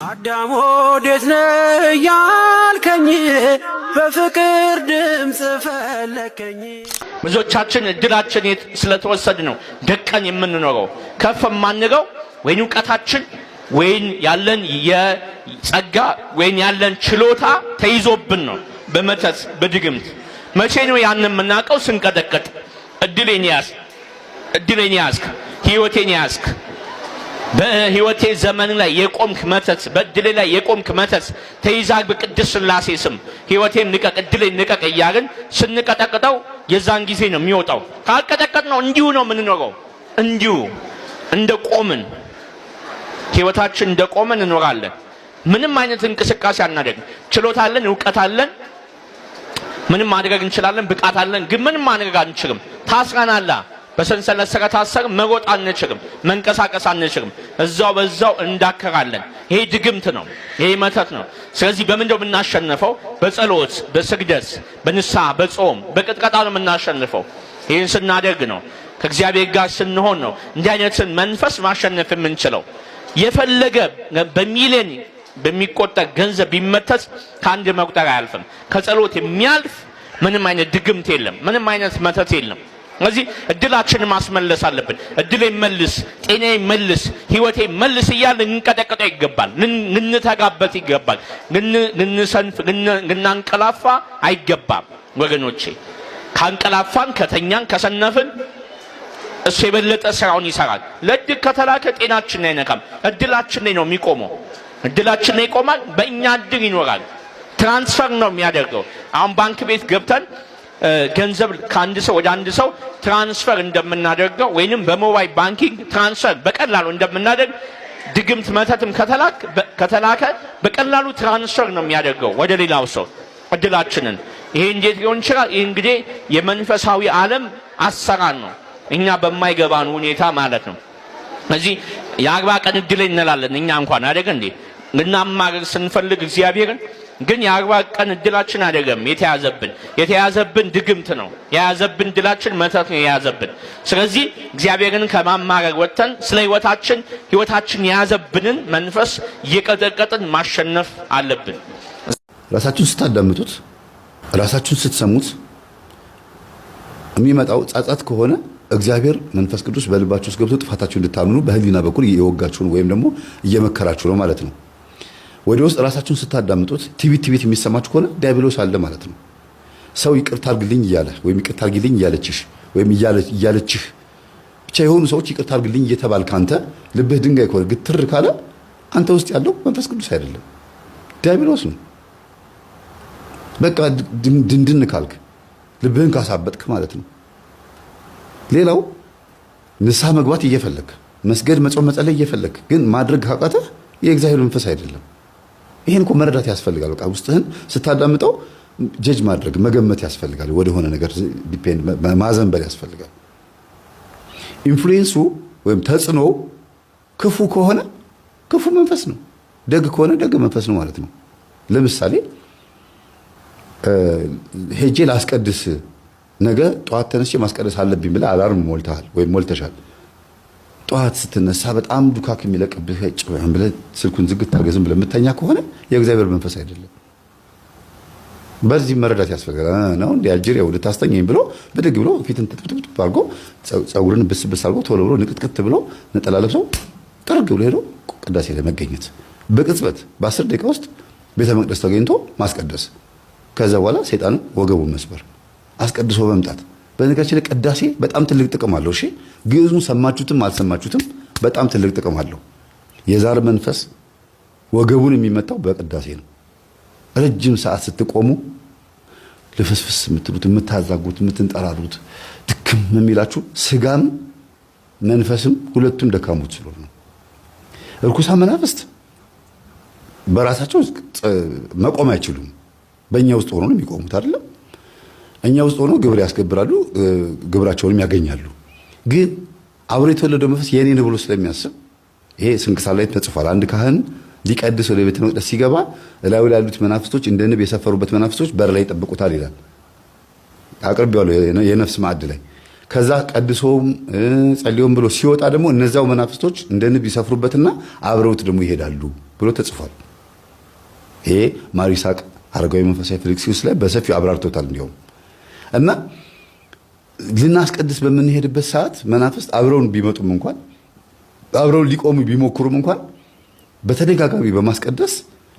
አዳም ወዴት ነህ ያልከኝ በፍቅር ድምጽ ፈለከኝ። ብዙዎቻችን እድላችን ስለተወሰደ ነው ደቀን የምንኖረው። ከፍ ማንገው ወይን ዕውቀታችን ወይን ያለን የጸጋ ወይን ያለን ችሎታ ተይዞብን ነው በመተት በድግምት። መቼ ነው ያን የምናውቀው? ስንቀጠቀጥ እድሌን ያዝክ ሕይወቴን ያዝክ በሕይወቴ ዘመን ላይ የቆምክ መተት በእድሌ ላይ የቆምክ መተት ተይዛግ በቅድስት ሥላሴ ስም ሕይወቴን ንቀቅ እድሌን ንቀቅ እያልን ስንቀጠቅጠው የዛን ጊዜ ነው የሚወጣው። ካልቀጠቀጥ ነው እንዲሁ ነው የምንኖረው። እንዲሁ እንደቆምን ሕይወታችን እንደቆምን እንኖራለን። ምንም አይነት እንቅስቃሴ አናደርግም። ችሎታ አለን፣ ዕውቀት አለን፣ ምንም ማድረግ እንችላለን፣ ብቃት አለን፣ ግን ምንም ማድረግ አንችልም። ታስረናል። በሰንሰለት ስር ታስረን መሮጥ አንችልም፣ መንቀሳቀስ አንችልም። እዛው በዛው እንዳከራለን። ይሄ ድግምት ነው፣ ይሄ መተት ነው። ስለዚህ በምንድነው የምናሸንፈው? በጸሎት፣ በስግደት፣ በንስሐ፣ በጾም፣ በቅጥቀጣ ነው የምናሸንፈው። ይህን ስናደርግ ነው ከእግዚአብሔር ጋር ስንሆን ነው እንዲህ አይነትን መንፈስ ማሸነፍ የምንችለው። የፈለገ በሚሊዮን በሚቆጠር ገንዘብ ቢመተት ከአንድ መቁጠር አያልፍም። ከጸሎት የሚያልፍ ምንም አይነት ድግምት የለም፣ ምንም አይነት መተት የለም። ስለዚህ እድላችንን ማስመለስ አለብን። እድሌ መልስ፣ ጤናዬ መልስ፣ ሕይወቴ መልስ እያልን ልንቀጠቅጠው ይገባል፣ ልንተጋበት ይገባል፣ ልንሰንፍ ልናንቀላፋ አይገባም ወገኖቼ። ካንቀላፋን ከተኛን ከሰነፍን እሱ የበለጠ ስራውን ይሰራል። ለእድል ከተላከ ጤናችን አይነካም፣ እድላችን ላይ ነው የሚቆመው። እድላችን ላይ ይቆማል፣ በእኛ እድል ይኖራል። ትራንስፈር ነው የሚያደርገው። አሁን ባንክ ቤት ገብተን ገንዘብ ከአንድ ሰው ወደ አንድ ሰው ትራንስፈር እንደምናደርገው ወይንም በሞባይል ባንኪንግ ትራንስፈር በቀላሉ እንደምናደርግ ድግምት መተትም ከተላከ በቀላሉ ትራንስፈር ነው የሚያደርገው ወደ ሌላው ሰው እድላችንን። ይሄ እንዴት ሊሆን ይችላል? ይሄ እንግዲህ የመንፈሳዊ ዓለም አሰራር ነው፣ እኛ በማይገባን ሁኔታ ማለት ነው። ስለዚህ የ40 ቀን እድል እንላለን እኛ እንኳን አደገ እንዴ ልናማርር ስንፈልግ እግዚአብሔርን ግን የ40 ቀን እድላችን አይደለም የተያዘብን ድግምት ነው። የያዘብን እድላችን መተት ነው የያዘብን። ስለዚህ እግዚአብሔርን ከማማረር ወጥተን ስለ ሕይወታችን የያዘብንን መንፈስ እየቀጠቀጥን ማሸነፍ አለብን። ራሳችሁን ስታዳምጡት ራሳችሁን ስትሰሙት የሚመጣው ጻጻት ከሆነ እግዚአብሔር መንፈስ ቅዱስ በልባችሁ ውስጥ ገብቶ ጥፋታችሁን እንድታምኑ በህሊና በኩል እየወጋችሁ ነው ወይም ደግሞ እየመከራችሁ ነው ማለት ነው። ወደ ውስጥ ራሳችሁን ስታዳምጡት ቲቪት የሚሰማችሁ ከሆነ ዲያብሎስ አለ ማለት ነው። ሰው ይቅርታ አድርግልኝ እያለ ወይም ይቅርታ አድርግልኝ እያለችሽ ወይም እያለችህ ብቻ የሆኑ ሰዎች ይቅርታ አድርግልኝ እየተባልክ አንተ ልብህ ድንጋይ ከሆነ ግትር ካለ አንተ ውስጥ ያለው መንፈስ ቅዱስ አይደለም፣ ዲያብሎስ ነው። በቃ ድንድን ካልክ ልብህን ካሳበጥክ ማለት ነው። ሌላው ንስሐ መግባት እየፈለክ መስገድ፣ መጾም፣ መጸለይ እየፈለክ ግን ማድረግ ካቃተህ የእግዚአብሔር መንፈስ አይደለም። ይሄን እኮ መረዳት ያስፈልጋል። በቃ ውስጥህን ስታዳምጠው ጀጅ ማድረግ መገመት ያስፈልጋል። ወደሆነ ነገር ዲፔንድ ማዘንበል ያስፈልጋል። ኢንፍሉዌንሱ ወይም ተጽዕኖ ክፉ ከሆነ ክፉ መንፈስ ነው፣ ደግ ከሆነ ደግ መንፈስ ነው ማለት ነው። ለምሳሌ ሄጄ ላስቀድስ ነገ ጠዋት ተነስቼ ማስቀደስ አለብኝ ብለህ አላርም ሞልተሃል ወይም ሞልተሻል። ጠዋት ስትነሳ በጣም ዱካክ የሚለቅብህ ጭራም ብለህ ስልኩን ዝግት አድርገህ ዝም ብለህ የምተኛ ከሆነ የእግዚአብሔር መንፈስ አይደለም። በዚህ መረዳት ያስፈልጋል። ነው እንደ አልጄሪያው ልታስተኛኝ ብሎ ብድግ ብሎ ፊትን ትጥብጥብ አድርጎ ፀጉርን ብስብስ አድርጎ ቶሎ ብሎ ንቅጥቅጥ ብሎ ነጠላ ለብሶ ጥርግ ብሎ ሄዶ ቅዳሴ ላይ መገኘት በቅጽበት በ10 ደቂቃ ውስጥ ቤተ መቅደስ ተገኝቶ ማስቀደስ። ከዛ በኋላ ሰይጣን ወገቡን መስበር አስቀድሶ መምጣት። በነገራችን ላይ ቅዳሴ በጣም ትልቅ ጥቅም አለው። እሺ ግዕዙን ሰማችሁትም አልሰማችሁትም በጣም ትልቅ ጥቅም አለው። የዛር መንፈስ ወገቡን የሚመታው በቅዳሴ ነው። ረጅም ሰዓት ስትቆሙ ልፍስፍስ የምትሉት የምታዛጉት የምትንጠራሩት ድክም የሚላችሁ ስጋም መንፈስም ሁለቱም ደካሞች ስለሆኑ ነው። እርኩሳን መናፍስት በራሳቸው መቆም አይችሉም። በእኛ ውስጥ ሆኖ ነው የሚቆሙት አይደለም። እኛ ውስጥ ሆኖ ግብር ያስገብራሉ፣ ግብራቸውንም ያገኛሉ። ግን አብሮ የተወለደው መንፈስ የኔ ነው ብሎ ስለሚያስብ ይሄ ስንክሳር ላይ ተጽፏል። አንድ ካህን ሊቀድስ ወደ ቤተ መቅደስ ሲገባ እላዩ ላይ ያሉት መናፍስቶች እንደ ንብ የሰፈሩበት መናፍስቶች በር ላይ ይጠብቁታል ይላል። አቅርቤዋለሁ የነፍስ ማዕድ ላይ። ከዛ ቀድሶም ጸልዮም ብሎ ሲወጣ ደግሞ እነዛው መናፍስቶች እንደ ንብ ይሰፍሩበትና አብረውት ደግሞ ይሄዳሉ ብሎ ተጽፏል። ይሄ ማር ይስሐቅ አረጋዊ መንፈሳዊ ፊልክስዩስ ላይ በሰፊው አብራርቶታል። እንዲያውም እና ልናስቀድስ በምንሄድበት ሰዓት መናፍስት አብረውን ቢመጡም እንኳን አብረውን ሊቆሙ ቢሞክሩም እንኳን በተደጋጋሚ በማስቀደስ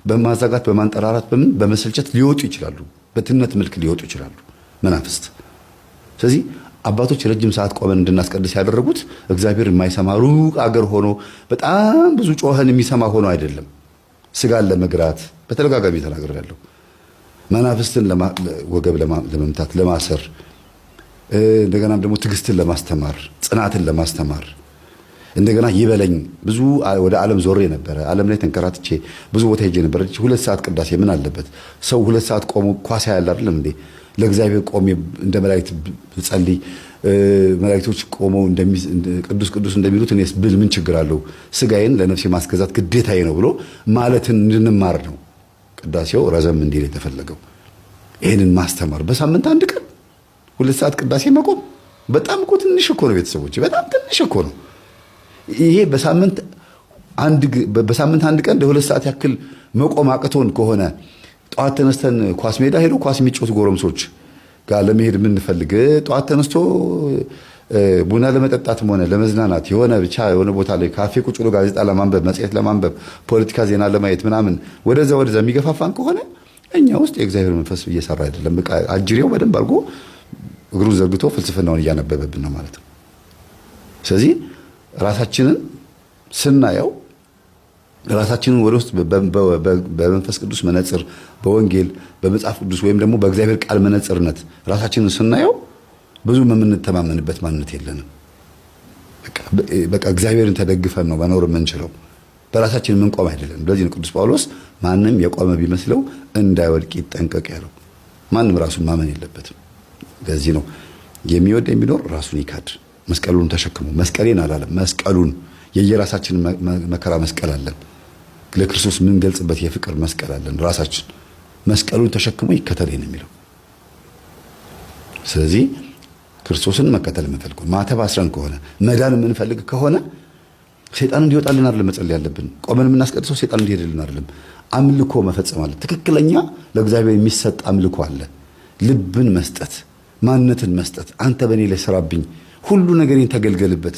በማዛጋት በማንጠራራት በመሰልቸት ሊወጡ ይችላሉ። በትነት መልክ ሊወጡ ይችላሉ መናፍስት። ስለዚህ አባቶች ረጅም ሰዓት ቆመን እንድናስቀድስ ያደረጉት እግዚአብሔር የማይሰማ ሩቅ አገር ሆኖ በጣም ብዙ ጮኸን የሚሰማ ሆኖ አይደለም። ስጋን ለመግራት በተደጋጋሚ ተናግሬያለሁ። መናፍስትን ወገብ ለመምታት ለማሰር፣ እንደገና ደግሞ ትዕግስትን ለማስተማር፣ ጽናትን ለማስተማር እንደገና ይበለኝ ብዙ ወደ ዓለም ዞሬ ነበረ። ዓለም ላይ ተንከራትቼ ብዙ ቦታ ሄጄ ነበር። 2 ሰዓት ቅዳሴ ምን አለበት? ሰው 2 ሰዓት ቆሞ ኳስ ያያል አይደለም እንዴ? ለእግዚአብሔር ቆሜ እንደ መላእክት ብጸልይ መላእክቶች ቆመው ቅዱስ ቅዱስ እንደሚሉት እኔስ ብል ምን ችግር አለው? ስጋዬን ለነፍሴ ማስገዛት ግዴታዬ ነው ብሎ ማለትን እንድንማር ነው ቅዳሴው ረዘም እንዲል የተፈለገው። ይሄንን ማስተማር በሳምንት 1 ቀን 2 ሰዓት ቅዳሴ መቆም በጣም እኮ ትንሽ እኮ ነው ቤተሰቦች፣ በጣም ትንሽ እኮ ነው። ይሄ በሳምንት 1 ቀን ለ2 ሰዓት ያክል መቆም አቅቶን ከሆነ ጠዋት ተነስተን ኳስ ሜዳ ሄዶ ኳስ የሚጫወቱ ጎረምሶች ጋር ለመሄድ የምንፈልግ ጠዋት ተነስቶ ቡና ለመጠጣትም ሆነ ለመዝናናት የሆነ ቦታ ላይ ካፌ ቁጭ ብሎ ጋዜጣ ለማንበብ መጽሔት ለማንበብ ፖለቲካ ዜና ለማየት ምናምን ወደዛ የሚገፋፋን ከሆነ እኛ ውስጥ የእግዚአብሔር መንፈስ እየሰራ አይደለም። በቃ አጅሬው በደንብ አድርጎ እግሩን ዘርግቶ ፍልስፍናውን እያነበበብን ነው ማለት ነው። ስለዚህ ራሳችንን ስናየው ራሳችንን ወደ ውስጥ በመንፈስ ቅዱስ መነጽር በወንጌል በመጽሐፍ ቅዱስ ወይም ደግሞ በእግዚአብሔር ቃል መነጽርነት ራሳችንን ስናየው ብዙ የምንተማመንበት ማንነት የለንም። በቃ እግዚአብሔርን ተደግፈን ነው መኖር የምንችለው። በራሳችን የምንቆም አይደለም። ለዚህ ነው ቅዱስ ጳውሎስ ማንም የቆመ ቢመስለው እንዳይወድቅ ይጠንቀቅ ያለው። ማንም ራሱን ማመን የለበትም። ለዚህ ነው የሚወድ የሚኖር ራሱን ይካድ፣ መስቀሉን ተሸክሞ። መስቀሌን አላለም፣ መስቀሉን። የየራሳችን መከራ መስቀል አለን። ለክርስቶስ ምን ገልጽበት የፍቅር መስቀል አለን። ራሳችን መስቀሉን ተሸክሞ ይከተለኝ ነው የሚለው። ስለዚህ ክርስቶስን መከተል የምንፈልግ ማተብ አስረን ከሆነ መዳን የምንፈልግ ከሆነ ሰይጣን እንዲወጣልን አይደለም መጸለይ ያለብን። ቆመን የምናስቀድሰው ሰይጣን እንዲሄድልን አይደለም። አምልኮ መፈጸም አለ። ትክክለኛ ለእግዚአብሔር የሚሰጥ አምልኮ አለ። ልብን መስጠት፣ ማንነትን መስጠት። አንተ በእኔ ላይ ስራብኝ፣ ሁሉ ነገሬን ተገልገልበት፣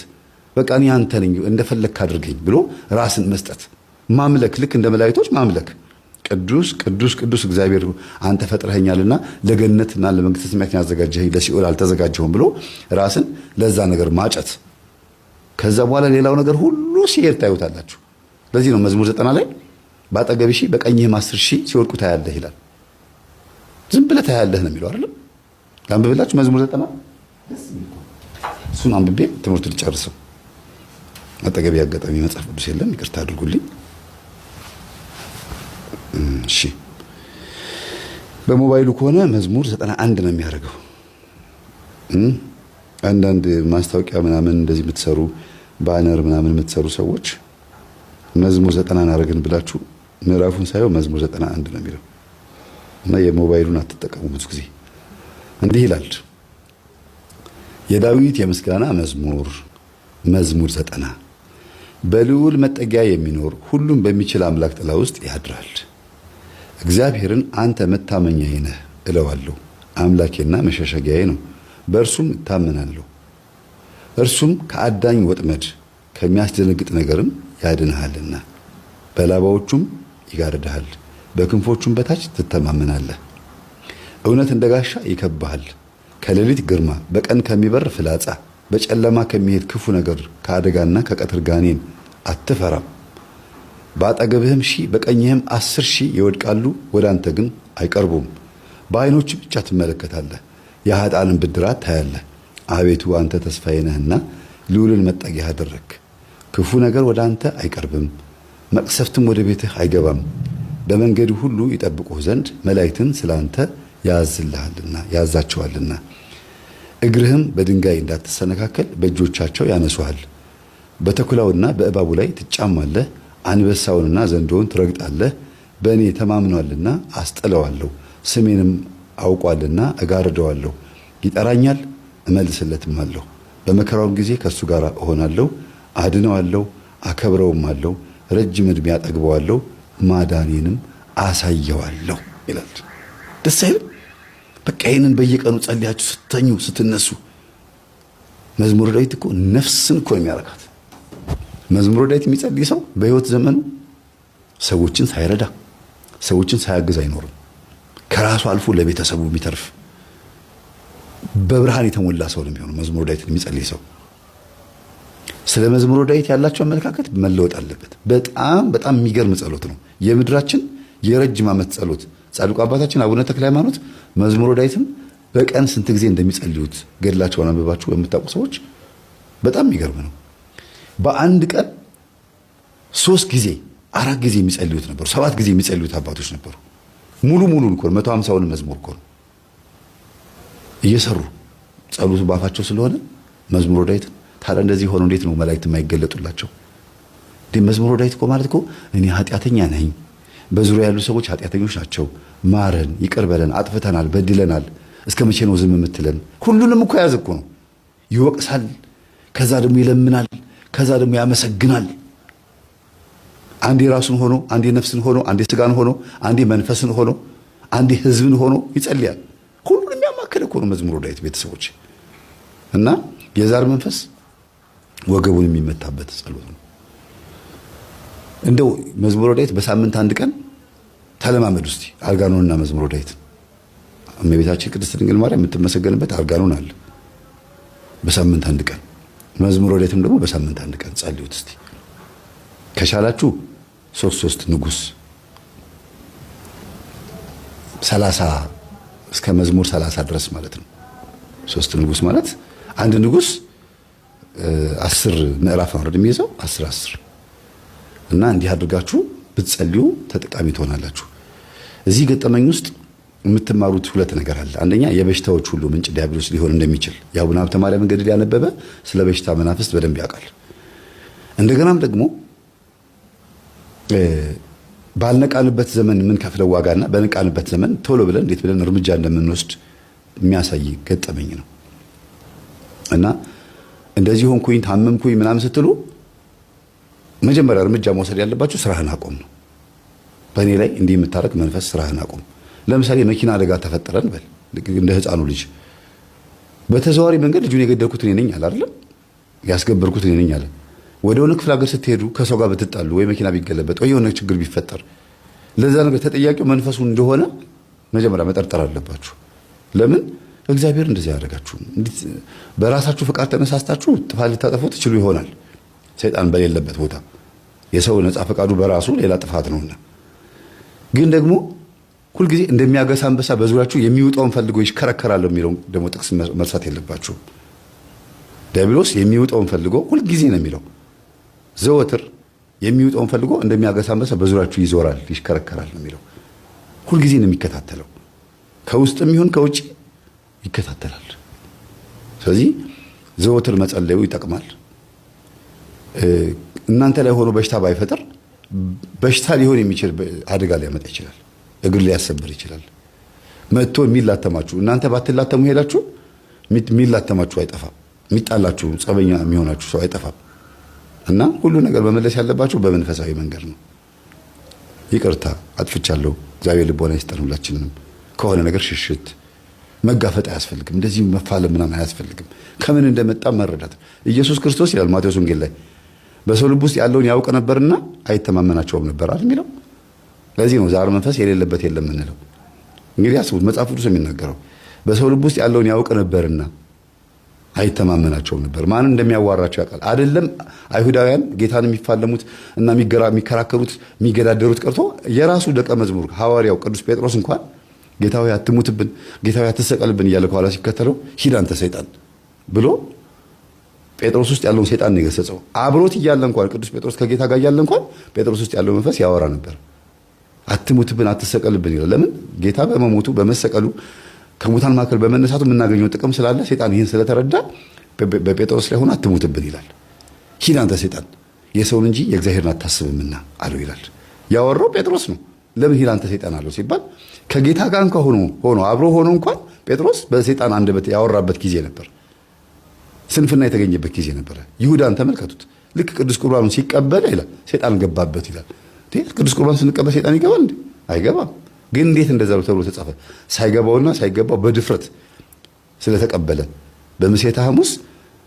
በቃ እኔ አንተ ነኝ እንደፈለግክ አድርገኝ ብሎ ራስን መስጠት፣ ማምለክ። ልክ እንደ መላእክቶች ማምለክ። ቅዱስ ቅዱስ ቅዱስ እግዚአብሔር አንተ ፈጥረኸኛልና ለገነትና ለመንግሥተ ሰማያት ያዘጋጀኸኝ ለሲኦል አልተዘጋጀሁም ብሎ ራስን ለዛ ነገር ማጨት። ከዛ በኋላ ሌላው ነገር ሁሉ ሲሄድ ታዩታላችሁ። ለዚህ ነው መዝሙር 90 ላይ በአጠገብህ ሺህ በቀኝህም 10 ሺህ ሲወድቁ ታያለህ ይላል። ዝም ብለህ ታያለህ ነው የሚለው አይደል? አንብብላችሁ መዝሙር 90 እሱን አንብቤ ትምህርቱ ልጨርሰው። አጠገቤ አጋጣሚ መጽሐፍ ቅዱስ የለም፣ ይቅርታ አድርጉልኝ። እሺ፣ በሞባይሉ ከሆነ መዝሙር 91 ነው የሚያደርገው። አንዳንድ ማስታወቂያ ምናምን እንደዚህ የምትሰሩ ባነር ምናምን የምትሰሩ ሰዎች መዝሙር 90 አደረግን ብላችሁ ምዕራፉን ሳይሆን መዝሙር 91 ነው የሚለው እና የሞባይሉን አትጠቀሙ። ብዙ ጊዜ እንዲህ ይላል፣ የዳዊት የምስጋና መዝሙር 90 በልዑል መጠጊያ የሚኖር ሁሉም በሚችል አምላክ ጥላ ውስጥ ያድራል። እግዚአብሔርን አንተ መታመኛዬ ነህ እለዋለሁ። አምላኬና መሸሸጊያዬ ነው፣ በእርሱም እታመናለሁ። እርሱም ከአዳኝ ወጥመድ ከሚያስደነግጥ ነገርም ያድንሃልና፣ በላባዎቹም ይጋርድሃል፣ በክንፎቹም በታች ትተማመናለህ። እውነት እንደ ጋሻ ይከብብሃል፣ ከሌሊት ግርማ፣ በቀን ከሚበር ፍላጻ፣ በጨለማ ከሚሄድ ክፉ ነገር፣ ከአደጋና ከቀትር ጋኔን አትፈራም። በአጠገብህም 1000 በቀኝህም 10,000 ይወድቃሉ፣ ወደ አንተ ግን አይቀርቡም። በዓይኖች ብቻ ትመለከታለህ፣ የኃጥአንን ብድራት ታያለህ። አቤቱ አንተ ተስፋዬ ነህና ልዑልን መጠጊያ አደረግክ። ክፉ ነገር ወደ አንተ አይቀርብም፣ መቅሰፍትም ወደ ቤትህ አይገባም። በመንገድ ሁሉ ይጠብቁህ ዘንድ መላእክትን ስለ አንተ ያዛቸዋልና፣ እግርህም በድንጋይ እንዳትሰነካከል በእጆቻቸው ያነሱሃል። በተኩላውና በእባቡ ላይ ትጫማለህ፣ አንበሳውንና ዘንዶውን ትረግጣለህ። በእኔ ተማምኗልና አስጥለዋለሁ፣ ስሜንም አውቋልና እጋርደዋለሁ። ይጠራኛል እመልስለትም አለሁ። በመከራውም ጊዜ ከእሱ ጋር እሆናለሁ፣ አድነዋለሁ፣ አከብረውም አለሁ። ረጅም ዕድሜ አጠግበዋለሁ፣ ማዳኔንም አሳየዋለሁ ይላል። ደስ አይልም? በቃ ይሄንን በየቀኑ ጸልያችሁ ስተኙ ስትነሱ። መዝሙረ ዳዊት እኮ ነፍስን እኮ የሚያረካት። መዝሙረ ዳዊት የሚጸልይ ሰው በህይወት ዘመኑ ሰዎችን ሳይረዳ ሰዎችን ሳያግዝ አይኖርም። ከራሱ አልፎ ለቤተሰቡ የሚተርፍ በብርሃን የተሞላ ሰው ነው የሚሆነው መዝሙረ ዳዊትን የሚጸልይ ሰው። ስለ መዝሙረ ዳዊት ያላቸው አመለካከት መለወጥ አለበት። በጣም በጣም የሚገርም ጸሎት ነው። የምድራችን የረጅም ዓመት ጸሎት ጻድቁ አባታችን አቡነ ተክለ ሃይማኖት መዝሙረ ዳዊትን በቀን ስንት ጊዜ እንደሚጸልዩት ገድላቸውን አንብባችሁ የምታውቁ ሰዎች በጣም የሚገርም ነው። በአንድ ቀን 3 ጊዜ 4 ጊዜ የሚጸልዩት ነበሩ። 7 ጊዜ የሚጸልዩት አባቶች ነበሩ። ሙሉን እኮ 150ውን መዝሙር እኮ ነው እየሰሩ ጸሎቱ ባፋቸው ስለሆነ መዝሙረ ዳዊት። ታዲያ እንደዚህ ሆኖ እንዴት ነው መላእክት የማይገለጡላቸው? መዝሙረ ዳዊት እኮ ማለት እኮ እኔ ኃጢአተኛ ነኝ፣ በዙሪያ ያሉ ሰዎች ኃጢአተኞች ናቸው፣ ማረን፣ ይቅር በለን፣ አጥፍተናል፣ በድለናል፣ እስከ መቼ ነው ዝም የምትለን? ሁሉንም እኮ ያዘ እኮ ነው። ይወቅሳል፣ ከዛ ደግሞ ይለምናል፣ ከዛ ደግሞ ያመሰግናል። አንዴ ራሱን ሆኖ፣ አንዴ ነፍስን ሆኖ፣ አንዴ ስጋን ሆኖ፣ አንዴ መንፈስን ሆኖ፣ አንዴ ህዝብን ሆኖ ይጸልያል። ሁሉንም ያማከለ እኮ ነው መዝሙረ ዳዊት ቤተሰቦች። እና የዛር መንፈስ ወገቡን የሚመታበት ጸሎት ነው። እንደው መዝሙረ ዳዊት በሳምንት አንድ ቀን ተለማመዱ እስቲ። አርጋኖንና መዝሙረ ዳዊት እመቤታችን ቅድስት ድንግል ማርያም የምትመሰገንበት አርጋኖን አለ በሳምንት አንድ ቀን። መዝሙረ ዳዊትም ደግሞ በሳምንት አንድ ቀን ጸልዩት እስቲ። ከቻላችሁ 3 ንጉስ 30 እስከ መዝሙር 30 ድረስ ማለት ነው። 3 ንጉስ ማለት አንድ ንጉስ 10 ምዕራፍ ነው አይደል የሚይዘው? 10 እና እንዲህ አድርጋችሁ ብትጸልዩ ተጠቃሚ ትሆናላችሁ። እዚህ ገጠመኝ ውስጥ የምትማሩት 2 ነገር አለ። አንደኛ የበሽታዎች ሁሉ ምንጭ ዲያብሎስ ሊሆን እንደሚችል የአቡነ ሀብተ ማርያም ገድል ያነበበ ስለ በሽታ መናፍስት በደንብ ያውቃል። እንደገናም ደግሞ ባልነቃንበት ዘመን ምን ከፍለው ዋጋና በነቃንበት ዘመን ቶሎ ብለን እንዴት ብለን እርምጃ እንደምንወስድ የሚያሳይ ገጠመኝ ነው። እና እንደዚህ ሆንኩኝ ታመምኩኝ ምናምን ስትሉ መጀመሪያ እርምጃ መውሰድ ያለባችሁ ስራህን አቆም ነው። በእኔ ላይ እንዲህ የምታረግ መንፈስ ስራህን አቆም። ለምሳሌ መኪና አደጋ ተፈጠረን በል፣ እንደ ህፃኑ ልጅ በተዘዋዋሪ መንገድ ልጁን የገደልኩት እኔ ነኝ አለ አይደል? ያስገበርኩት እኔ ነኝ አለ። ወደ ሆነ ክፍለ ሀገር ስትሄዱ ከሰው ጋር ብትጣሉ ወይ መኪና ቢገለበጥ ወይ የሆነ ችግር ቢፈጠር ለዛ ነገር ተጠያቂው መንፈሱ እንደሆነ መጀመሪያ መጠርጠር አለባችሁ። ለምን እግዚአብሔር እንደዚህ ያደርጋችሁ? በራሳችሁ ፍቃድ ተነሳስታችሁ ጥፋት ልታጠፉ ትችሉ ይሆናል። ሰይጣን በሌለበት ቦታ የሰው ነፃ ፈቃዱ በራሱ ሌላ ጥፋት ነውና፣ ግን ደግሞ ሁልጊዜ እንደሚያገሳ አንበሳ በዙሪያችሁ የሚውጣውን ፈልጎ ይሽከረከራል የሚለው ደግሞ ጥቅስ መርሳት የለባችሁ። ዲያብሎስ የሚውጣውን ፈልጎ ሁልጊዜ ነው የሚለው፣ ዘወትር የሚውጣውን ፈልጎ እንደሚያገሳ አንበሳ በዙሪያችሁ ይዞራል ይሽከረከራል ነው የሚለው። ሁልጊዜ ነው የሚከታተለው፣ ከውስጥም ይሁን ከውጭ ይከታተላል። ስለዚህ ዘወትር መጸለዩ ይጠቅማል። እናንተ ላይ ሆኖ በሽታ ባይፈጠር በሽታ ሊሆን የሚችል አደጋ ሊያመጣ ይችላል። እግር ሊያሰብር ይችላል። መጥቶ የሚላተማችሁ እናንተ ባትላተሙ ሄዳችሁ የሚላተማችሁ አይጠፋም። የሚጣላችሁ ጸበኛ የሚሆናችሁ ሰው አይጠፋም። እና ሁሉ ነገር መመለስ ያለባችሁ በመንፈሳዊ መንገድ ነው። ይቅርታ አጥፍቻለሁ፣ እግዚአብሔር ልቦና ይስጠን ሁላችንም። ከሆነ ነገር ሽሽት መጋፈጥ አያስፈልግም። እንደዚህ መፋለም ምናምን አያስፈልግም። ከምን እንደመጣ መረዳት። ኢየሱስ ክርስቶስ ይላል ማቴዎስ ወንጌል ላይ በሰው ልብ ውስጥ ያለውን ያውቅ ነበርና አይተማመናቸውም ነበር አይደል የሚለው። ለዚህ ነው ዛር መንፈስ የሌለበት የለም እንለው። እንግዲህ አስቡት፣ መጽሐፍ ቅዱስ የሚናገረው በሰው ልብ ውስጥ ያለውን ያውቅ ነበርና አይተማመናቸውም ነበር። ማን እንደሚያዋራቸው ያውቃል። አይደለም አይሁዳውያን ጌታን የሚፋለሙት እና የሚከራከሩት የሚገዳደሩት ቀርቶ የራሱ ደቀ መዝሙር ሐዋርያው ቅዱስ ጴጥሮስ እንኳን ጌታ ሆይ አትሙትብን፣ ጌታ ሆይ አትሰቀልብን እያለ ከኋላ ሲከተለው ሂድ አንተ ሰይጣን ብሎ ጴጥሮስ ውስጥ ያለውን ሰይጣን ነው የገሰጸው። አብሮት እያለ እንኳን ቅዱስ ጴጥሮስ ከጌታ ጋር እያለ እንኳን ጴጥሮስ ውስጥ ያለው መንፈስ ያወራ ነበር። አትሙትብን፣ አትሰቀልብን ይላል። ለምን? ጌታ በመሞቱ በመሰቀሉ ከሙታን መካከል በመነሳቱ የምናገኘው ጥቅም ስላለ ሰይጣን ይህን ስለተረዳ በጴጥሮስ ላይ ሆኖ አትሙትብን ይላል። ሂድ አንተ ሰይጣን የሰውን እንጂ የእግዚአብሔርን አታስብምና አለው ይላል። ያወራው ጴጥሮስ ነው። ለምን ሂድ አንተ ሰይጣን አለው ሲባል ከጌታ ጋር እንኳን ሆኖ አብሮ ሆኖ እንኳን ጴጥሮስ በሰይጣን አንደበት ያወራበት ጊዜ ነበር። ስንፍና የተገኘበት ጊዜ ነበር። ይሁዳን ተመልከቱት። ልክ ቅዱስ ቁርባኑን ሲቀበል ይላል ሰይጣን ገባበት ይላል። ቅዱስ ቁርባን ስንቀበል ሰይጣን ይገባል እንዴ? አይገባም። ግን እንዴት እንደዛ ተብሎ ተጻፈ? ሳይገባውና ሳይገባው በድፍረት ስለተቀበለ በምሴተ ሐሙስ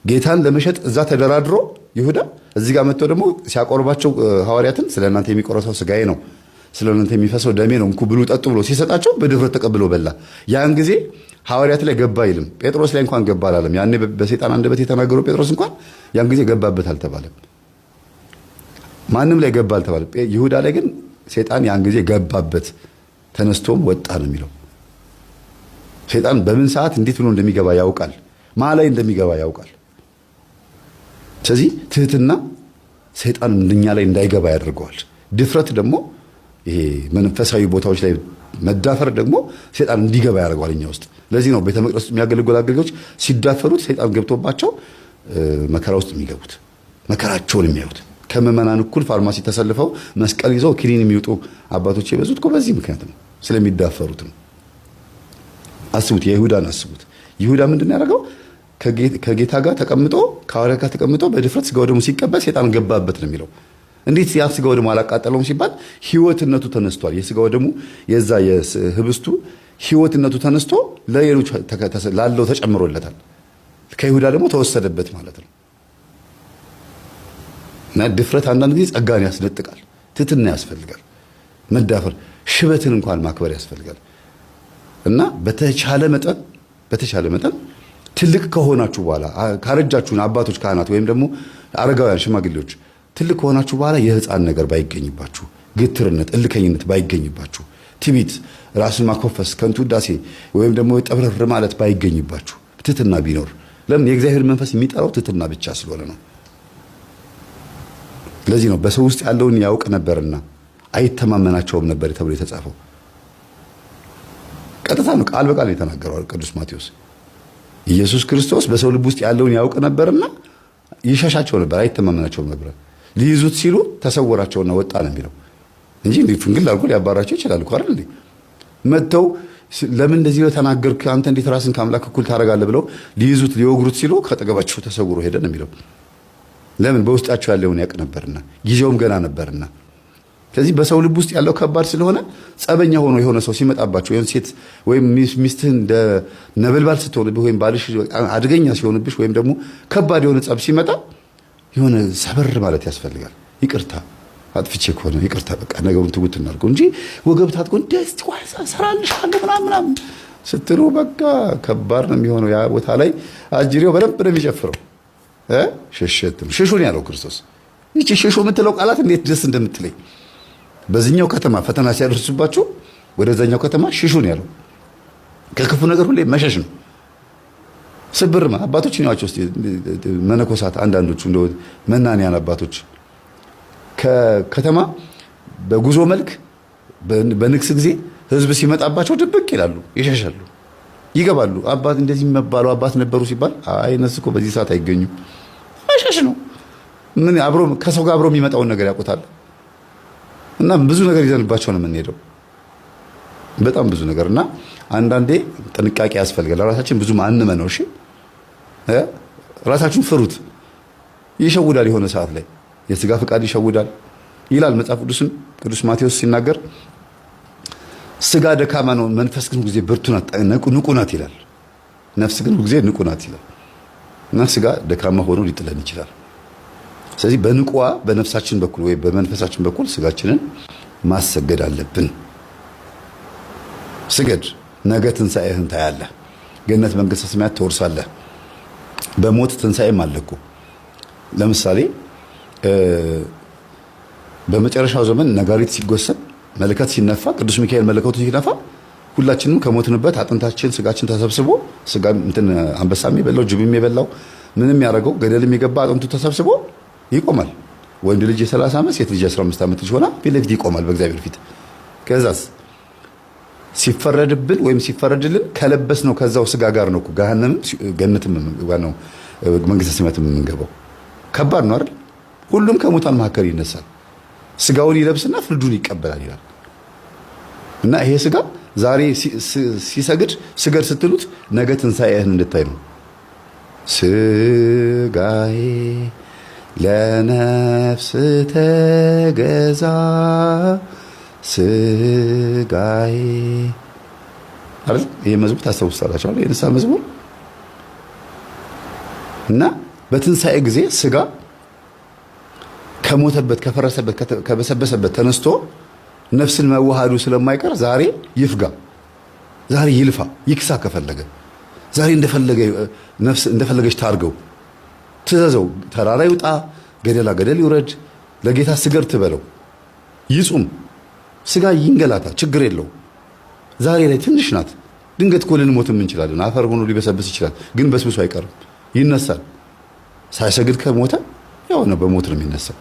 ጌታን ለመሸጥ እዛ ተደራድሮ ይሁዳ እዚህ ጋር መጥቶ ደግሞ ሲያቆርባቸው ሐዋርያትን ስለናንተ የሚቆረሰው ስጋዬ ነው፣ ስለናንተ የሚፈሰው ደሜ ነው፣ እንኩ ብሉ ጠጡ ብሎ ሲሰጣቸው በድፍረት ተቀብሎ በላ። ያን ጊዜ ሐዋርያት ላይ ገባ አይልም። ጴጥሮስ ላይ እንኳን ገባ አላለም። ያኔ በሰይጣን አንደበት የተናገረው ጴጥሮስ እንኳን ያን ጊዜ ገባበት አልተባለም። ማንም ላይ ገባ አልተባለም። ይሁዳ ላይ ግን ሰይጣን ያን ጊዜ ገባበት፣ ተነስቶም ወጣ ነው የሚለው። ሰይጣን በምን ሰዓት እንዴት ብሎ እንደሚገባ ያውቃል፣ ማ ላይ እንደሚገባ ያውቃል። ስለዚህ ትህትና ሰይጣን እኛ ላይ እንዳይገባ ያደርገዋል። ድፍረት ደግሞ ይሄ መንፈሳዊ ቦታዎች ላይ መዳፈር ደግሞ ሰይጣን እንዲገባ ያደርገዋል እኛ ውስጥ። ለዚህ ነው ቤተ መቅደስ የሚያገለግሉ አገልጋዮች ሲዳፈሩት ሰይጣን ገብቶባቸው መከራ ውስጥ የሚገቡት፣ መከራቸውን የሚያዩት። ከምዕመናን እኩል ፋርማሲ ተሰልፈው መስቀል ይዘው ኪኒን የሚወጡ አባቶች የበዙት እኮ በዚህ ምክንያት ነው፣ ስለሚዳፈሩት ነው። አስቡት፣ የይሁዳን አስቡት። ይሁዳ ምንድን ያደረገው? ከጌታ ጋር ተቀምጦ ከሐዋርያት ጋር ተቀምጦ በድፍረት ስጋው ደግሞ ሲቀበል ሰይጣን ገባበት ነው የሚለው። እንዴት ያ ስጋው ደግሞ አላቃጠለውም ሲባል ህይወትነቱ ተነስቷል። የስጋው ደግሞ የዛ የህብስቱ ህይወትነቱ ተነስቶ ለሌሎች ላለው ተጨምሮለታል። ከይሁዳ ደግሞ ተወሰደበት ማለት ነው። እና ድፍረት አንዳንድ ጊዜ ጸጋን ያስነጥቃል። ትህትና ያስፈልጋል። መዳፈር ሽበትን እንኳን ማክበር ያስፈልጋል። እና በተቻለ መጠን ትልቅ ከሆናችሁ በኋላ ካረጃችሁን አባቶች ካህናት ወይም ደግሞ አረጋውያን ሽማግሌዎች ትልቅ ከሆናችሁ በኋላ የህፃን ነገር ባይገኝባችሁ፣ ግትርነት፣ እልከኝነት ባይገኝባችሁ፣ ትዕቢት፣ ራስን ማኮፈስ፣ ከንቱ ውዳሴ ወይም ደግሞ ጠብረር ማለት ባይገኝባችሁ ትህትና ቢኖር። ለምን? የእግዚአብሔር መንፈስ የሚጠራው ትህትና ብቻ ስለሆነ ነው። ለዚህ ነው በሰው ውስጥ ያለውን ያውቅ ነበርና አይተማመናቸውም ነበር ተብሎ የተጻፈው። ቀጥታ ነው፣ ቃል በቃል የተናገረው ቅዱስ ማቴዎስ። ኢየሱስ ክርስቶስ በሰው ልብ ውስጥ ያለውን ያውቅ ነበርና ይሸሻቸው ነበር፣ አይተማመናቸውም ነበር። ሊይዙት ሲሉ ተሰወራቸውና ወጣ ነው የሚለው እንጂ እንዴ ፍንግል አድርጎ ሊያባራቸው ይችላል እኮ አይደል እንዴ? መተው ለምን እንደዚህ ነው ተናገርክ? አንተ እንዴት ራስን ከአምላክ እኩል ታደርጋለህ? ብለው ሊይዙት ሊወግሩት ሲሉ ከጠገባቸው ተሰውሮ ሄደ ነው የሚለው። ለምን? በውስጣቸው ያለውን ያውቅ ነበርና ጊዜውም ገና ነበርና። ስለዚህ በሰው ልብ ውስጥ ያለው ከባድ ስለሆነ ጸበኛ ሆኖ የሆነ ሰው ሲመጣባቸው ወይም ሴት ወይም ሚስትህን እንደ ነበልባል ስትሆንብህ ወይም ባልሽ አደገኛ ሲሆንብሽ ወይም ደግሞ ከባድ የሆነ ጸብ ሲመጣ የሆነ ሰበር ማለት ያስፈልጋል። ይቅርታ አጥፍቼ ከሆነ ይቅርታ፣ በቃ ነገሩን ትጉት እናድርገው እንጂ ወገብ ታጥቆ ደስ ዋሳ ሰራልሻለሁ ምናምን ስትሉ በቃ ከባድ ነው የሚሆነው። ያ ቦታ ላይ አጅሬው በደንብ ነው የሚጨፍረው። ሽሽትም ሽሹን ያለው ክርስቶስ። ይቺ ሽሹ የምትለው ቃላት እንዴት ደስ እንደምትለኝ። በዚህኛው ከተማ ፈተና ሲያደርሱባችሁ ወደዛኛው ከተማ ሽሹን ያለው ከክፉ ነገር ሁሌ መሸሽ ነው። ስብርማ አባቶችን ያዋቸው እስቲ መነኮሳት፣ አንዳንዶቹ እንደው መናንያን አባቶች ከከተማ በጉዞ መልክ በንግስ ጊዜ ህዝብ ሲመጣባቸው ድብቅ ይላሉ፣ ይሸሻሉ፣ ይገባሉ። አባት እንደዚህ የሚባሉ አባት ነበሩ ሲባል አይ እነሱ እኮ በዚህ ሰዓት አይገኙም። መሸሽ ነው። ምን አብሮ ከሰው ጋር አብሮ የሚመጣውን ነገር ያውቁታል። እና ብዙ ነገር ይዘንባቸው ነው የምንሄደው፣ በጣም ብዙ ነገር። እና አንዳንዴ ጥንቃቄ ያስፈልጋል። ራሳችን ብዙ አንመነው። እሺ ራሳችሁን ፍሩት። ይሸውዳል፣ የሆነ ሰዓት ላይ የስጋ ፍቃድ ይሸውዳል ይላል መጽሐፍ ቅዱስም። ቅዱስ ማቴዎስ ሲናገር ስጋ ደካማ ነው፣ መንፈስ ግን ሁልጊዜ ብርቱ ናት፣ ንቁ ናት ይላል። ነፍስ ግን ሁልጊዜ ንቁ ናት ይላል። እና ስጋ ደካማ ሆኖ ሊጥለን ይችላል። ስለዚህ በንቋ በነፍሳችን በኩል ወይ በመንፈሳችን በኩል ስጋችንን ማሰገድ አለብን። ስገድ፣ ነገ ትንሣኤህን ታያለህ፣ ገነት መንግሥተ ሰማያት ትወርሳለህ። በሞት ትንሣኤም አለ እኮ። ለምሳሌ በመጨረሻው ዘመን ነጋሪት ሲጎሰም መለከት ሲነፋ፣ ቅዱስ ሚካኤል መለከቱ ሲነፋ ሁላችንም ከሞትንበት አጥንታችን ስጋችን ተሰብስቦ ስጋ እንትን አንበሳም የበላው ጅብም የበላው ምንም ያደረገው ገደልም የገባ አጥንቱ ተሰብስቦ ይቆማል። ወንድ ልጅ የ30 ዓመት ሴት ልጅ የ15 ዓመት ልጅ ሆና ፊት ለፊት ይቆማል በእግዚአብሔር ፊት። ከዛስ ሲፈረድብን ወይም ሲፈረድልን ከለበስ ነው ከዛው ስጋ ጋር ነው ገሃነም ገነትም ነው መንግስተ ሰማያት የምንገባው። ከባድ ነው አይደል? ሁሉም ከሙታን መካከል ይነሳል፣ ስጋውን ይለብስና ፍርዱን ይቀበላል ይላል። እና ይሄ ስጋ ዛሬ ሲሰግድ ስገድ ስትሉት ነገ ትንሣኤህን እንድታይ ነው። ስጋዬ ለነፍስ ተገዛ ስጋዬ አይደል? ይሄ መዝሙር ታስታውሳላችሁ አይደል? የንስሐ መዝሙር እና በትንሣኤ ጊዜ ስጋ ከሞተበት ከፈረሰበት ከበሰበሰበት ተነስቶ ነፍስን መዋሃዱ ስለማይቀር ዛሬ ይፍጋ፣ ዛሬ ይልፋ፣ ይክሳ። ከፈለገ ዛሬ ነፍስ እንደፈለገች ታርገው፣ ትዘዘው። ተራራ ይውጣ፣ ገደላ ገደል ይውረድ፣ ለጌታ ስገድ ትበለው፣ ይጹም። ስጋ ይንገላታ፣ ችግር የለው። ዛሬ ላይ ትንሽ ናት። ድንገት እኮ ልንሞትም እንችላለን። አፈር ሆኖ ሊበሰብስ ይችላል፣ ግን በስብሶ አይቀርም፣ ይነሳል። ሳይሰግድ ከሞተ ያው ነው፣ በሞት ነው የሚነሳው።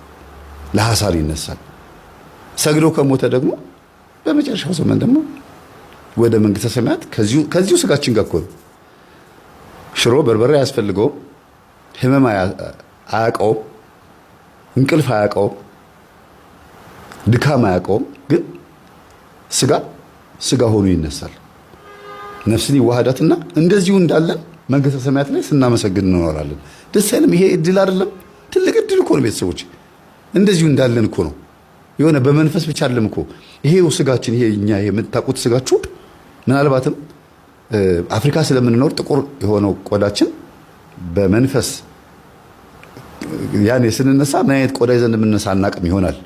ለሐሳር ይነሳል። ሰግዶ ከሞተ ደግሞ በመጨረሻው ዘመን ደግሞ ወደ መንግስተ ሰማያት ከዚሁ ስጋችን ጋር እኮ ነው። ሽሮ በርበሬ አያስፈልገውም፣ ህመም አያውቀውም፣ እንቅልፍ አያውቀውም፣ ድካም አያውቀውም። ግን ስጋ ሆኖ ይነሳል። ነፍስን ይዋሃዳትና እንደዚሁ እንዳለን መንግስተ ሰማያት ላይ ስናመሰግን እንኖራለን። ደስ አይልም? ይሄ እድል አይደለም? ትልቅ እድል እኮ ነው ቤተሰቦች። እንደዚሁ እንዳለን እኮ ነው። የሆነ በመንፈስ ብቻ አይደለም እኮ ይሄው ስጋችን፣ ይሄ እኛ የምታውቁት ስጋችሁ ምናልባትም አፍሪካ ስለምንኖር ጥቁር የሆነው ቆዳችን በመንፈስ ያኔ ስንነሳ ምን አይነት ቆዳ ይዘን እንደምንነሳ አናቅም ይሆናል።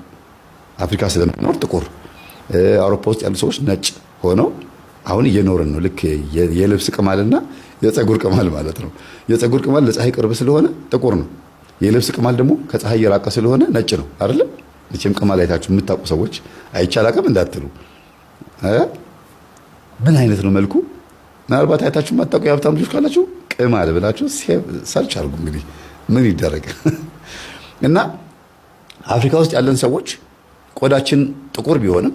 አፍሪካ ስለምንኖር ጥቁር፣ አውሮፓ ውስጥ ያሉ ሰዎች ነጭ ሆነው አሁን እየኖርን ነው። ልክ የልብስ ቅማልና የፀጉር ቅማል ማለት ነው። የፀጉር ቅማል ለፀሐይ ቅርብ ስለሆነ ጥቁር ነው። የልብስ ቅማል ደግሞ ከፀሐይ የራቀ ስለሆነ ነጭ ነው አይደል? መቼም ቅማል አይታችሁ የምታውቁ ሰዎች አይቻላቅም እንዳትሉ። ምን አይነት ነው መልኩ? ምናልባት አይታችሁ የማታውቁ የሀብታም ልጆች ካላችሁ ቅማል ብላችሁ ሰርች አድርጉ። እንግዲህ ምን ይደረግ እና አፍሪካ ውስጥ ያለን ሰዎች ቆዳችን ጥቁር ቢሆንም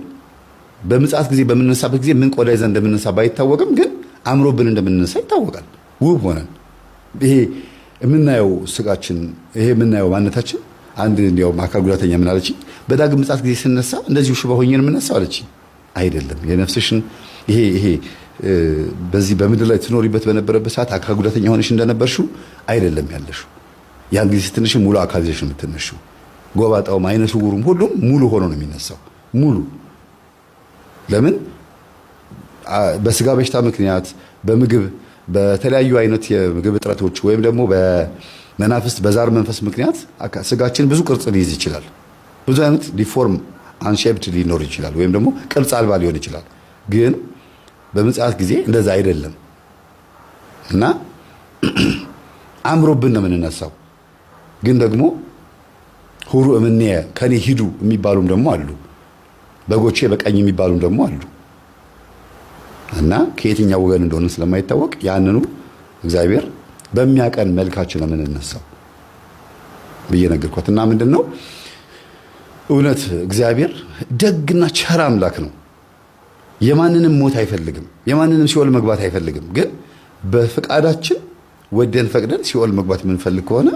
በምጽአት ጊዜ በምንነሳበት ጊዜ ምን ቆዳ ይዘን እንደምንነሳ ባይታወቅም ግን አምሮብን እንደምንነሳ ይታወቃል። ውብ ሆነን ይሄ የምናየው ስጋችን፣ ይሄ የምናየው ማንነታችን። አንድ እንዲያውም አካል ጉዳተኛ ምን አለችኝ? በዳግም ምጽአት ጊዜ ስነሳ እንደዚሁ ሽባ ሆኜ ነው የምነሳው አለችኝ። አይደለም፣ የነፍስሽን ይሄ በዚህ በምድር ላይ ትኖሪበት በነበረበት ሰዓት አካል ጉዳተኛ ሆነሽ እንደነበርሽው አይደለም ያለሽው። ያን ጊዜ ስትነሽ ሙሉ አካል ይዘሽ ነው የምትነሺው። ጎባጣውም አይነ ስውሩም ሁሉም ሙሉ ሆኖ ነው የሚነሳው። ሙሉ ለምን? በስጋ በሽታ ምክንያት በምግብ በተለያዩ አይነት የምግብ እጥረቶች ወይም ደግሞ በመናፍስት በዛር መንፈስ ምክንያት ስጋችን ብዙ ቅርጽ ሊይዝ ይችላል። ብዙ አይነት ዲፎርም አንሼፕድ ሊኖር ይችላል፣ ወይም ደግሞ ቅርጽ አልባ ሊሆን ይችላል። ግን በምጽአት ጊዜ እንደዛ አይደለም እና አምሮብን ነው የምንነሳው። ግን ደግሞ ሁሩ እምኔ ከኔ ሂዱ የሚባሉም ደግሞ አሉ። በጎቼ በቀኝ የሚባሉም ደግሞ አሉ እና ከየትኛው ወገን እንደሆነ ስለማይታወቅ ያንኑ እግዚአብሔር በሚያቀን መልካችን ነው የምንነሳው ብዬ ነገርኳት። እና ምንድነው እውነት እግዚአብሔር ደግና ቸር አምላክ ነው። የማንንም ሞት አይፈልግም፣ የማንንም ሲኦል መግባት አይፈልግም። ግን በፍቃዳችን ወደን ፈቅደን ሲኦል መግባት የምንፈልግ ከሆነ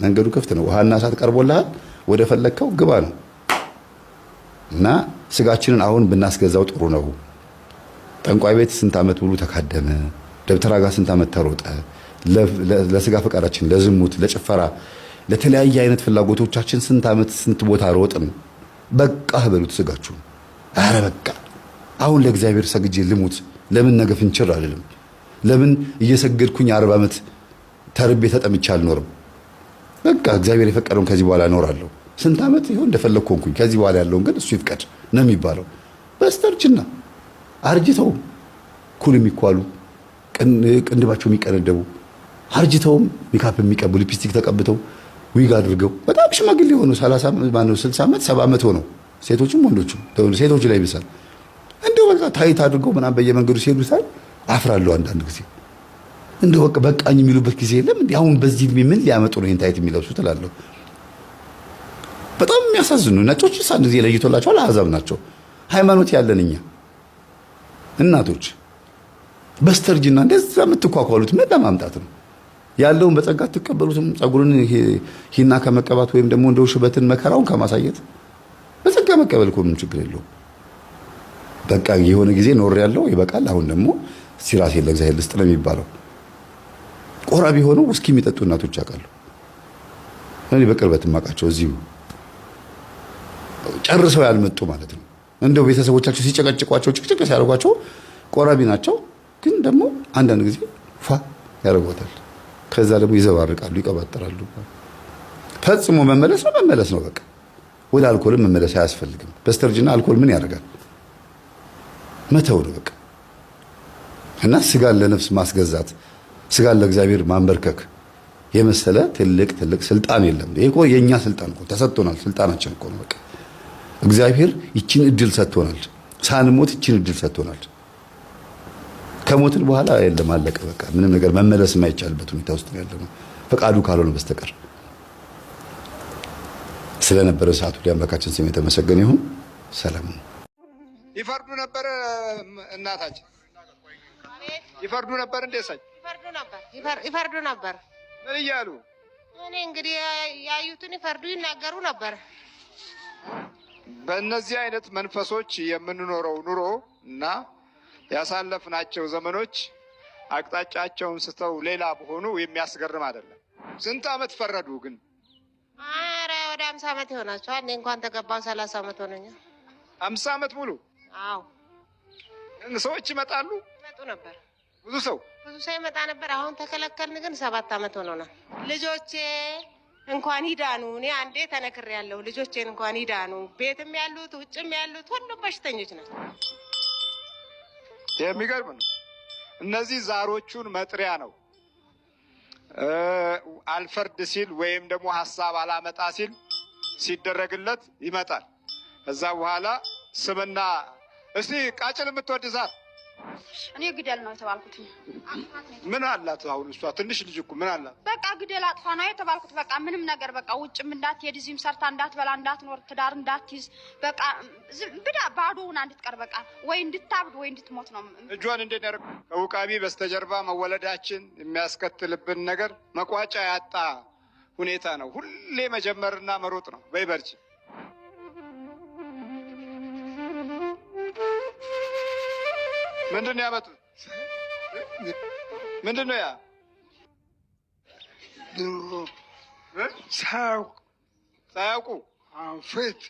መንገዱ ክፍት ነው። ውሃና እሳት ቀርቦልሃል፣ ወደ ፈለግከው ግባ ነው። እና ስጋችንን አሁን ብናስገዛው ጥሩ ነው። ጠንቋይ ቤት ስንት ዓመት ሙሉ ተካደመ፣ ደብተራ ጋር ስንት ዓመት ተሮጠ፣ ለስጋ ፈቃዳችን፣ ለዝሙት፣ ለጭፈራ፣ ለተለያየ አይነት ፍላጎቶቻችን ስንት ዓመት ስንት ቦታ ሮጥን። በቃ በሉት ስጋችሁ። አረ በቃ አሁን ለእግዚአብሔር ሰግጄ ልሙት። ለምን ነገ ፍንችር አልልም? ለምን እየሰገድኩኝ 40 ዓመት ተርቤ ተጠምቼ አልኖርም? በቃ እግዚአብሔር የፈቀደውን ከዚህ በኋላ እኖራለሁ። ስንት ዓመት ይሁን እንደፈለግኩ ሆንኩኝ። ከዚህ በኋላ ያለውን ግን እሱ ይፍቀድ ነው የሚባለው። በስተርጅና አርጅተው ኩል የሚኳሉ ቅንድባቸው የሚቀነደቡ አርጅተውም ሜካፕ የሚቀቡ ሊፕስቲክ ተቀብተው ዊግ አድርገው በጣም ሽማግሌ ሆነው 30 ማነው 60 ዓመት 70 ዓመት ሆነው ሴቶችም ወንዶችም ሴቶች ላይ ይብሳል እንደው በቃ ታይት አድርገው ምናምን በየመንገዱ ሲሄዱ ሳይ አፍራለሁ። አንዳንድ ጊዜ እንደው በቃ በቃኝ የሚሉበት ጊዜ የለም እንዴ? አሁን በዚህ እድሜ ምን ሊያመጡ ነው ይሄን ታይት የሚለብሱት እላለሁ። በጣም የሚያሳዝኑ ነጮች አንድ ጊዜ ለይቶላቸዋል። አሕዛብ ናቸው። ሃይማኖት ያለን እኛ እናቶች በስተርጅና እንደዛ የምትኳኳሉት ምን ለማምጣት ነው? ያለውን በጸጋ ትቀበሉትም። ጸጉርን ሂና ከመቀባት ወይም ደግሞ እንደው ሽበትን መከራውን ከማሳየት በጸጋ መቀበል እኮ ምን ችግር የለውም። በቃ የሆነ ጊዜ ኖር ያለው ይበቃል። አሁን ደግሞ ሲራሴን ለእግዚአብሔር ልስጥ ነው የሚባለው። ቆራቢ ሆነው ውስኪ የሚጠጡ እናቶች አውቃለሁ። እኔ በቅርበት ማቃቸው እዚሁ ጨርሰው ያልመጡ ማለት ነው። እንደው ቤተሰቦቻቸው ሲጨቀጭቋቸው ጭቅጭቅ ሲያደርጓቸው ቆራቢ ናቸው፣ ግን ደግሞ አንዳንድ ጊዜ ፋ ያደርጓታል። ከዛ ደግሞ ይዘባርቃሉ፣ ይቀባጠራሉ። ፈጽሞ መመለስ ነው በቃ። ወደ አልኮልም መመለስ አያስፈልግም። በስተርጅና አልኮል ምን ያደርጋል? መተው ነው በቃ። እና ስጋን ለነፍስ ማስገዛት፣ ስጋን ለእግዚአብሔር ማንበርከክ የመሰለ ትልቅ ስልጣን የለም። ይሄ እኮ የኛ ስልጣን እኮ ተሰጥቶናል። ስልጣናችን እኮ ነው በቃ። እግዚአብሔር ይችን እድል ሰጥቶናል። ሳንሞት ይችን እድል ሰጥቶናል። ከሞትን በኋላ የለም አለቀ በቃ። ምንም ነገር መመለስ የማይቻልበት ሁኔታ ውስጥ ነው ያለነው ፈቃዱ ካልሆነ በስተቀር። ስለነበረ ሰዓቱ አምላካችን ስም የተመሰገነ ይሁን። ሰላም ይፈርዱ ነበር እናታችን ይፈርዱ ነበር እንዴ? ሳይ ይፈርዱ ነበር። ምን እያሉ? እኔ እንግዲህ ያዩትን ይፈርዱ ይናገሩ ነበር። በእነዚህ አይነት መንፈሶች የምንኖረው ኑሮ እና ያሳለፍናቸው ዘመኖች አቅጣጫቸውን ስተው ሌላ በሆኑ የሚያስገርም አይደለም። ስንት አመት ፈረዱ ግን? አረ ወደ 50 አመት ይሆናቸዋል። እኔ እንኳን ተገባው 30 አመት ሆነኛል። 50 አመት ሙሉ? አዎ። ሰዎች ይመጣሉ? ይመጡ ነበር። ብዙ ሰው ይመጣ ነበር። አሁን ተከለከልን፣ ግን 7 አመት ሆኖናል። ልጆቼ እንኳን ይዳኑ። እኔ አንዴ ተነክሬያለሁ። ልጆቼን እንኳን ይዳኑ። ቤትም ያሉት ውጭም ያሉት ሁሉም በሽተኞች ናቸው። የሚገርም ነው። እነዚህ ዛሮቹን መጥሪያ ነው። አልፈርድ ሲል ወይም ደግሞ ሀሳብ አላመጣ ሲል ሲደረግለት ይመጣል። ከዛ በኋላ ስምና እስቲ ቃጭል የምትወድ ዛር እኔ ግደል ነው የተባልኩት። ምን አላት አሁን እሷ ትንሽ ልጅ እኮ ምን አላት? በቃ ግደል አጥፋ ነው የተባልኩት። በቃ ምንም ነገር በቃ ውጭም እንዳትሄድ፣ እዚህም ሰርታ እንዳትበላ፣ እንዳትኖር፣ ትዳር እንዳትይዝ፣ በቃ ብዳ ባዶውን እንድትቀር በቃ ወይ እንድታብድ ወይ እንድትሞት ነው። እጇን እንዴት ያደርጉ? ከውቃቢ በስተጀርባ መወለዳችን የሚያስከትልብን ነገር መቋጫ ያጣ ሁኔታ ነው። ሁሌ መጀመርና መሮጥ ነው። በይበርች ምንድነው ያመጡት? ምንድነው ያ? ሳያውቁ ፌት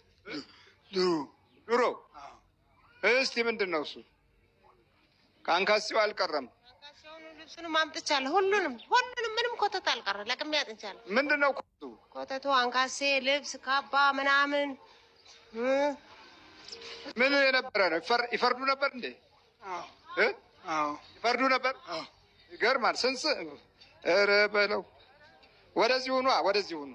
ድሮ እስቲ ምንድነው እሱ? ከአንካሴው አልቀረም። ልብሱንም አምጥቻለሁ። ሁሉንም ምንም ኮተት አልቀረ። ለቅሜ አጥንቻለሁ። ምንድነው ኮተቱ? አንካሴ፣ ልብስ፣ ካባ ምናምን። ምን የነበረ ነው? ይፈርዱ ነበር እንዴ? ይፈርዱ ነበር። ይገርማል። ስንት ኧረ በለው። ወደዚህ ሁኑ፣ ወደዚህ ሁኑ።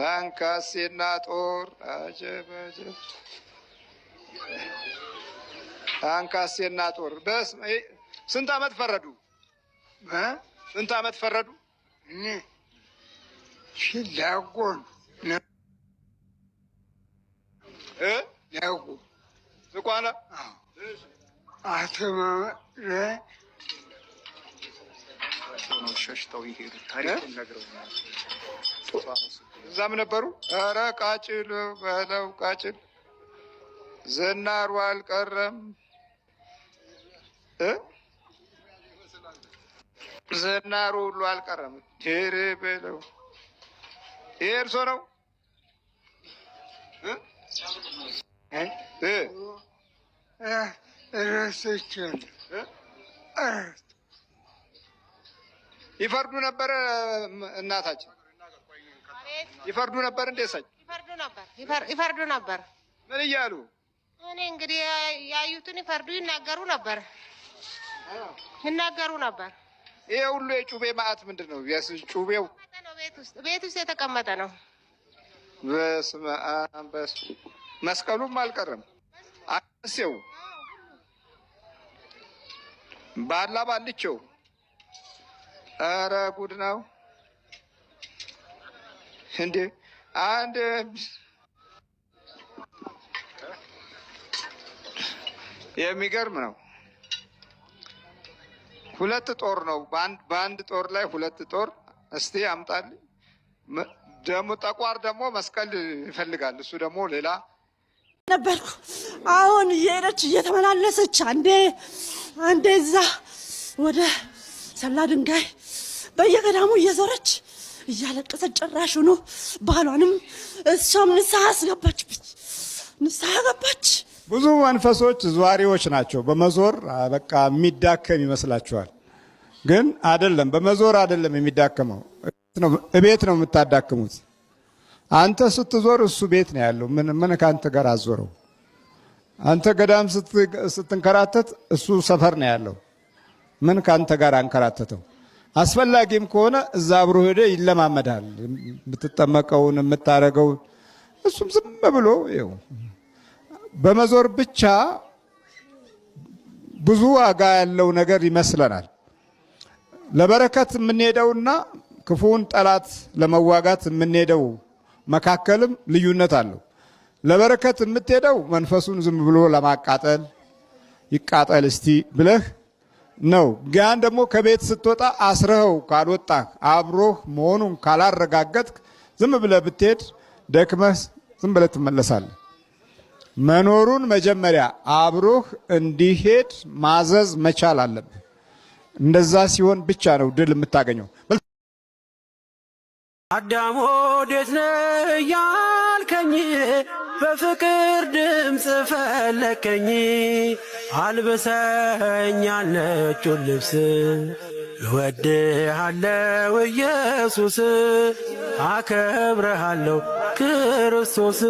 አንካሴና ጦር አጀበጀ አንካሴና ጦር ስንት አመት ፈረዱ? ስንት አመት ፈረዱ? ሽላጎን ያውቁ ዝቋላ አተማረ ሸሽተው ይሄዱ። ታሪኩን ነግረውናል። እዛም ነበሩ። ኧረ ቃጭል በለው ቃጭል። ዝናሩ አልቀረም። ዝናሩ ሁሉ አልቀረም። ቴሬ በለው። ይሄ እርሶ ነው? ይፈርዱ ነበር እናታችን? ይፈርዱ ነበር እንዴ? ሳይ ይፈርዱ ነበር። ምን እያሉ? እኔ እንግዲህ ያዩትን ይፈርዱ ይናገሩ ነበር። ይሄ ሁሉ የጩቤ ማዕት ምንድን ነው? ጩቤው ቤት ውስጥ የተቀመጠ ነው። በስመ አብ። መስቀሉም አልቀረም። አንካሴው ባላ ባልቸው። ኧረ ጉድ ነው እንዴ! አንድ የሚገርም ነው። ሁለት ጦር ነው በአንድ ጦር ላይ ሁለት ጦር። እስቲ አምጣልኝ። ደግሞ ጠቋር ደግሞ መስቀል ይፈልጋል። እሱ ደግሞ ሌላ ነበርኩ። አሁን እየሄደች እየተመላለሰች አንዴ እዛ ወደ ሰላ ድንጋይ በየገዳሙ እየዞረች እያለቀሰች ጭራሽ ሆኖ ባሏንም እሷም ንስሐ አስገባችብኝ። ንስሐ ገባች። ብዙ መንፈሶች ዟሪዎች ናቸው። በመዞር በቃ የሚዳከም ይመስላችኋል፣ ግን አይደለም። በመዞር አይደለም የሚዳከመው፣ እቤት ነው የምታዳክሙት። አንተ ስትዞር እሱ ቤት ነው ያለው። ምን ካንተ ጋር አዞረው? አንተ ገዳም ስትንከራተት እሱ ሰፈር ነው ያለው። ምን ካንተ ጋር አንከራተተው? አስፈላጊም ከሆነ እዛ አብሮ ሄደ ይለማመዳል። የምትጠመቀውን የምታረገው እሱም ዝም ብሎ ይኸው በመዞር ብቻ ብዙ ዋጋ ያለው ነገር ይመስለናል። ለበረከት የምንሄደውና ክፉን ጠላት ለመዋጋት የምንሄደው መካከልም ልዩነት አለው። ለበረከት የምትሄደው መንፈሱን ዝም ብሎ ለማቃጠል ይቃጠል እስቲ ብለህ ነው። ግን ደግሞ ከቤት ስትወጣ አስረኸው ካልወጣህ አብሮህ መሆኑን ካላረጋገጥክ ዝም ብለህ ብትሄድ ደክመህ ዝም ብለህ ትመለሳለህ። መኖሩን መጀመሪያ አብሮህ እንዲሄድ ማዘዝ መቻል አለብህ። እንደዛ ሲሆን ብቻ ነው ድል የምታገኘው። አዳም ወዴት ነህ ያልከኝ በፍቅር ድምፅ ፈለከኝ። አልብሰኛል ነጩን ልብስ እወድሃለሁ ኢየሱስ አከብረሃለሁ ክርስቶስ።